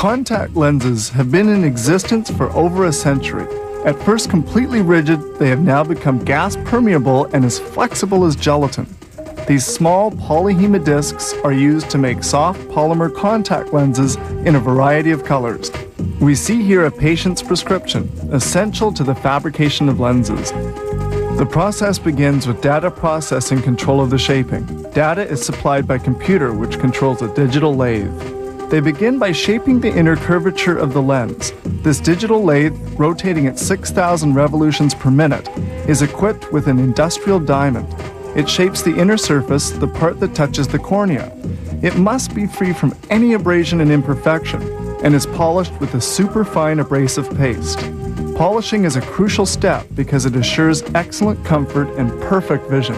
Contact lenses have been in existence for over a century. At first completely rigid, they have now become gas permeable and as flexible as gelatin. These small polyhema discs are used to make soft polymer contact lenses in a variety of colors. We see here a patient's prescription, essential to the fabrication of lenses. The process begins with data processing control of the shaping. Data is supplied by computer, which controls a digital lathe. They begin by shaping the inner curvature of the lens. This digital lathe, rotating at 6,000 revolutions per minute, is equipped with an industrial diamond. It shapes the inner surface, the part that touches the cornea. It must be free from any abrasion and imperfection, and is polished with a superfine abrasive paste. Polishing is a crucial step because it assures excellent comfort and perfect vision.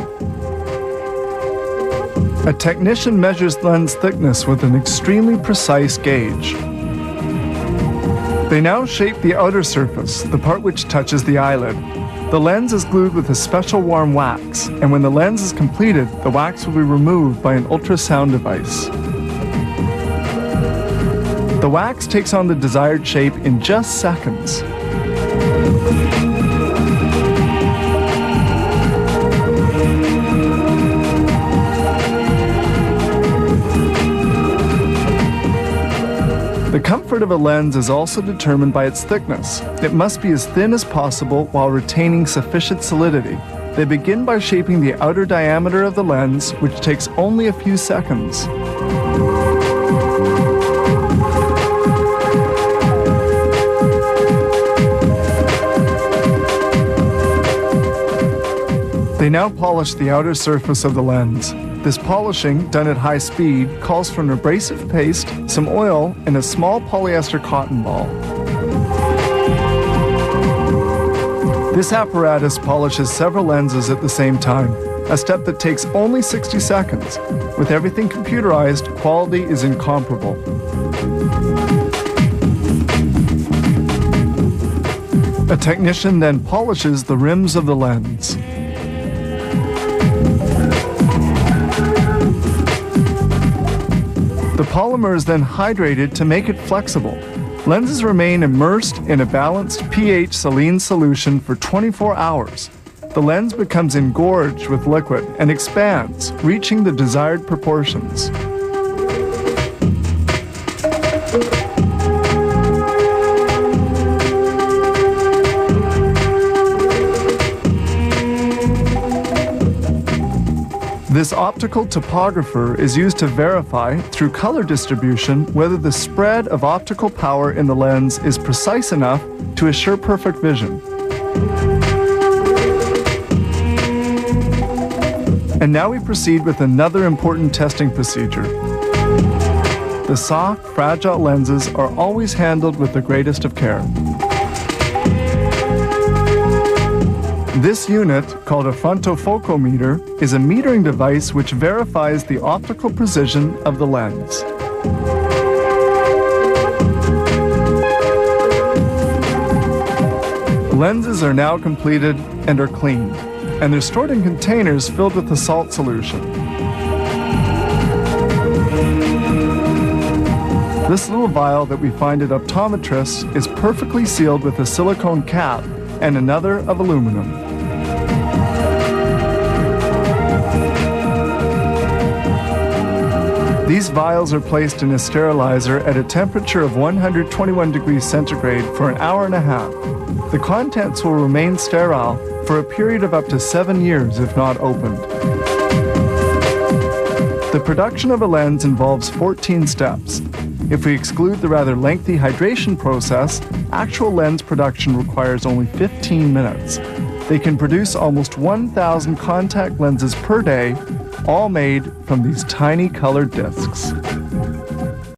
A technician measures lens thickness with an extremely precise gauge. They now shape the outer surface, the part which touches the eyelid. The lens is glued with a special warm wax, and when the lens is completed, the wax will be removed by an ultrasound device. The wax takes on the desired shape in just seconds. The comfort of a lens is also determined by its thickness. It must be as thin as possible while retaining sufficient solidity. They begin by shaping the outer diameter of the lens, which takes only a few seconds. They now polish the outer surface of the lens. This polishing, done at high speed, calls for an abrasive paste, some oil, and a small polyester cotton ball. This apparatus polishes several lenses at the same time, a step that takes only 60 seconds. With everything computerized, quality is incomparable. A technician then polishes the rims of the lens. The polymer is then hydrated to make it flexible. Lenses remain immersed in a balanced pH saline solution for 24 hours. The lens becomes engorged with liquid and expands, reaching the desired proportions. This optical topographer is used to verify, through color distribution, whether the spread of optical power in the lens is precise enough to assure perfect vision. And now we proceed with another important testing procedure. The soft, fragile lenses are always handled with the greatest of care. This unit, called a frontofocometer, is a metering device which verifies the optical precision of the lens. Lenses are now completed and are cleaned, and they're stored in containers filled with a salt solution. This little vial that we find at optometrists is perfectly sealed with a silicone cap and another of aluminum. These vials are placed in a sterilizer at a temperature of 121 degrees centigrade for an hour and a half. The contents will remain sterile for a period of up to 7 years if not opened. The production of a lens involves 14 steps. If we exclude the rather lengthy hydration process, actual lens production requires only 15 minutes. They can produce almost 1,000 contact lenses per day, all made from these tiny colored discs.